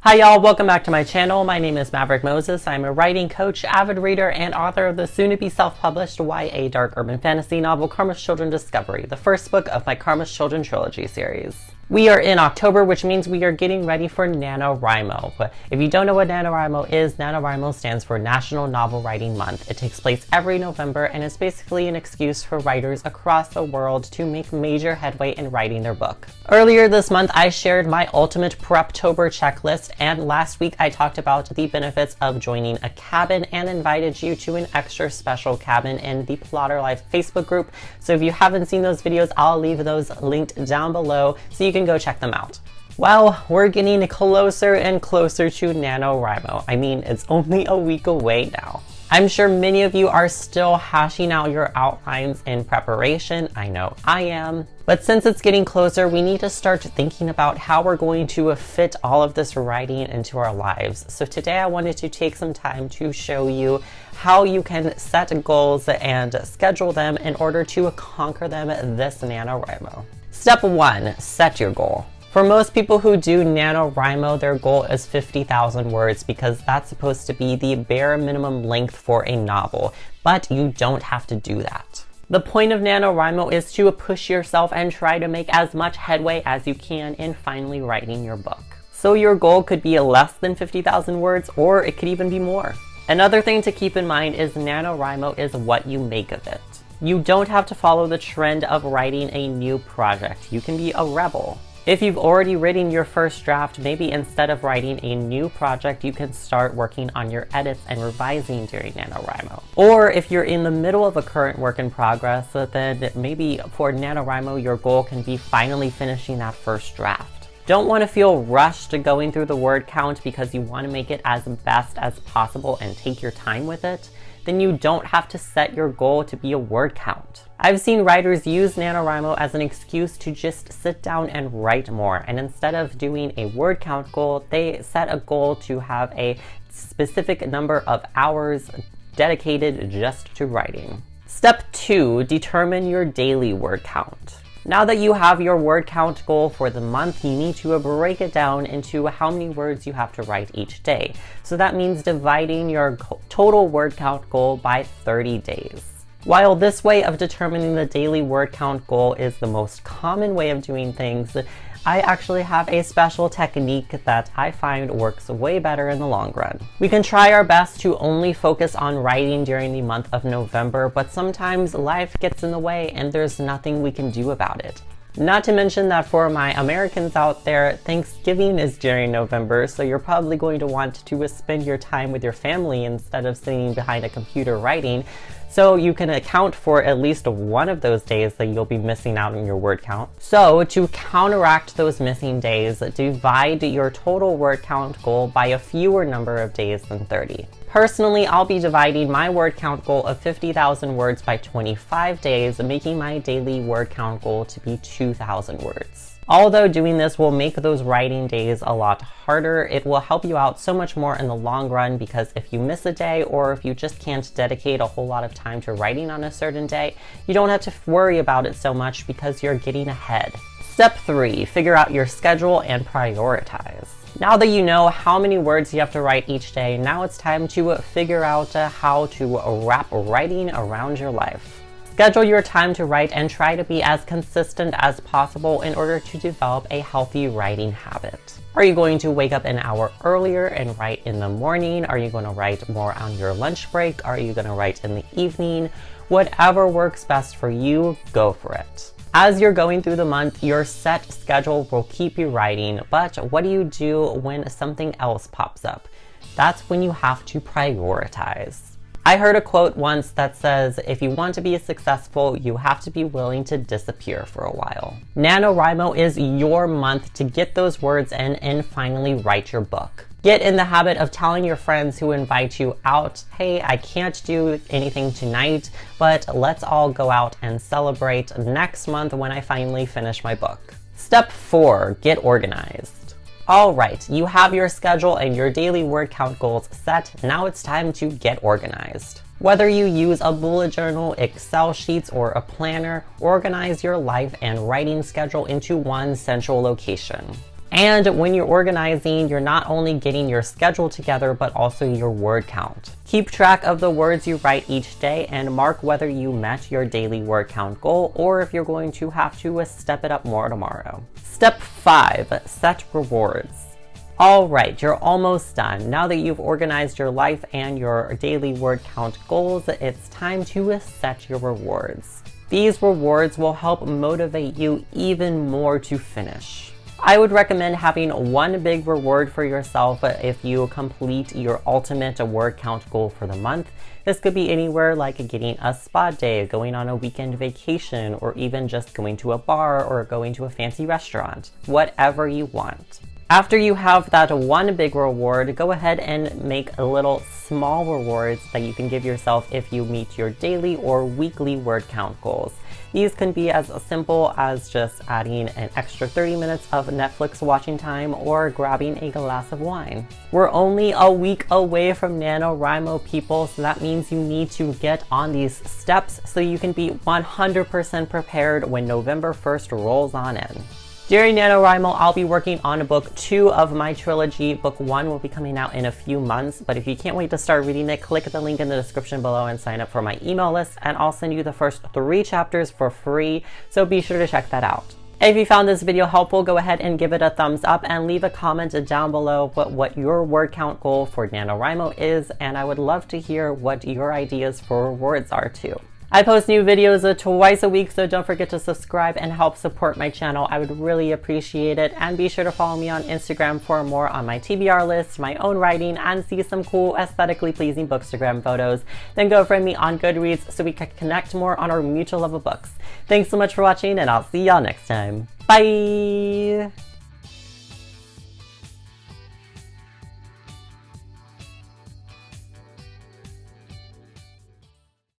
Hi y'all, welcome back to my channel. My name is Maverick Moses. I'm a writing coach, avid reader, and author of the soon-to-be self-published YA dark urban fantasy novel Karma's Children Discovery, the first book of my Karma's Children trilogy series. We are in October, which means we are getting ready for NaNoWriMo. But if you don't know what NaNoWriMo is, NaNoWriMo stands for National Novel Writing Month. It takes place every November and is basically an excuse for writers across the world to make major headway in writing their book. Earlier this month, I shared my ultimate Preptober checklist, and last week I talked about the benefits of joining a cabin and invited you to an extra special cabin in the Plotter Life Facebook group. So if you haven't seen those videos, I'll leave those linked down below so you can go check them out. Well, we're getting closer and closer to NaNoWriMo. I mean, it's only a week away now. I'm sure many of you are still hashing out your outlines in preparation. I know I am. But since it's getting closer, we need to start thinking about how we're going to fit all of this writing into our lives. So today I wanted to take some time to show you how you can set goals and schedule them in order to conquer them this NaNoWriMo. Step 1, set your goal. For most people who do NaNoWriMo, their goal is 50,000 words because that's supposed to be the bare minimum length for a novel, but you don't have to do that. The point of NaNoWriMo is to push yourself and try to make as much headway as you can in finally writing your book. So your goal could be less than 50,000 words, or it could even be more. Another thing to keep in mind is NaNoWriMo is what you make of it. You don't have to follow the trend of writing a new project. You can be a rebel. If you've already written your first draft, maybe instead of writing a new project, you can start working on your edits and revising during NaNoWriMo. Or if you're in the middle of a current work in progress, then maybe for NaNoWriMo, your goal can be finally finishing that first draft. Don't want to feel rushed going through the word count because you want to make it as best as possible and take your time with it, then you don't have to set your goal to be a word count. I've seen writers use NaNoWriMo as an excuse to just sit down and write more, and instead of doing a word count goal, they set a goal to have a specific number of hours dedicated just to writing. Step 2, determine your daily word count. Now that you have your word count goal for the month, you need to break it down into how many words you have to write each day. So that means dividing your total word count goal by 30 days. While this way of determining the daily word count goal is the most common way of doing things, I actually have a special technique that I find works way better in the long run. We can try our best to only focus on writing during the month of November, but sometimes life gets in the way and there's nothing we can do about it. Not to mention that for my Americans out there, Thanksgiving is during November, so you're probably going to want to spend your time with your family instead of sitting behind a computer writing, so you can account for at least one of those days that you'll be missing out on your word count. So to counteract those missing days, divide your total word count goal by a fewer number of days than 30. Personally, I'll be dividing my word count goal of 50,000 words by 25 days, making my daily word count goal to be 2,000 words. Although doing this will make those writing days a lot harder, it will help you out so much more in the long run because if you miss a day or if you just can't dedicate a whole lot of time to writing on a certain day, you don't have to worry about it so much because you're getting ahead. Step 3, figure out your schedule and prioritize. Now that you know how many words you have to write each day, now it's time to figure out how to wrap writing around your life. Schedule your time to write and try to be as consistent as possible in order to develop a healthy writing habit. Are you going to wake up an hour earlier and write in the morning? Are you going to write more on your lunch break? Are you going to write in the evening? Whatever works best for you, go for it. As you're going through the month, your set schedule will keep you writing, but what do you do when something else pops up? That's when you have to prioritize. I heard a quote once that says, if you want to be successful, you have to be willing to disappear for a while. NaNoWriMo is your month to get those words in and finally write your book. Get in the habit of telling your friends who invite you out, hey, I can't do anything tonight, but let's all go out and celebrate next month when I finally finish my book. Step 4, get organized. All right, you have your schedule and your daily word count goals set. Now it's time to get organized. Whether you use a bullet journal, Excel sheets, or a planner, organize your life and writing schedule into one central location. And when you're organizing, you're not only getting your schedule together, but also your word count. Keep track of the words you write each day and mark whether you met your daily word count goal or if you're going to have to step it up more tomorrow. Step 5, set rewards. All right, you're almost done. Now that you've organized your life and your daily word count goals, it's time to set your rewards. These rewards will help motivate you even more to finish. I would recommend having one big reward for yourself if you complete your ultimate word count goal for the month. This could be anywhere like getting a spa day, going on a weekend vacation, or even just going to a bar or going to a fancy restaurant. Whatever you want. After you have that one big reward, go ahead and make little small rewards that you can give yourself if you meet your daily or weekly word count goals. These can be as simple as just adding an extra 30 minutes of Netflix watching time or grabbing a glass of wine. We're only a week away from NaNoWriMo, people, so that means you need to get on these steps so you can be 100% prepared when November 1st rolls on in. During NaNoWriMo, I'll be working on book 2 of my trilogy. Book 1 will be coming out in a few months, but if you can't wait to start reading it, click the link in the description below and sign up for my email list, and I'll send you the first 3 chapters for free, so be sure to check that out. If you found this video helpful, go ahead and give it a thumbs up and leave a comment down below what your word count goal for NaNoWriMo is, and I would love to hear what your ideas for rewards are too. I post new videos twice a week, so don't forget to subscribe and help support my channel. I would really appreciate it. And be sure to follow me on Instagram for more on my TBR list, my own writing, and see some cool aesthetically pleasing bookstagram photos. Then go friend me on Goodreads so we can connect more on our mutual love of books. Thanks so much for watching, and I'll see y'all next time. Bye!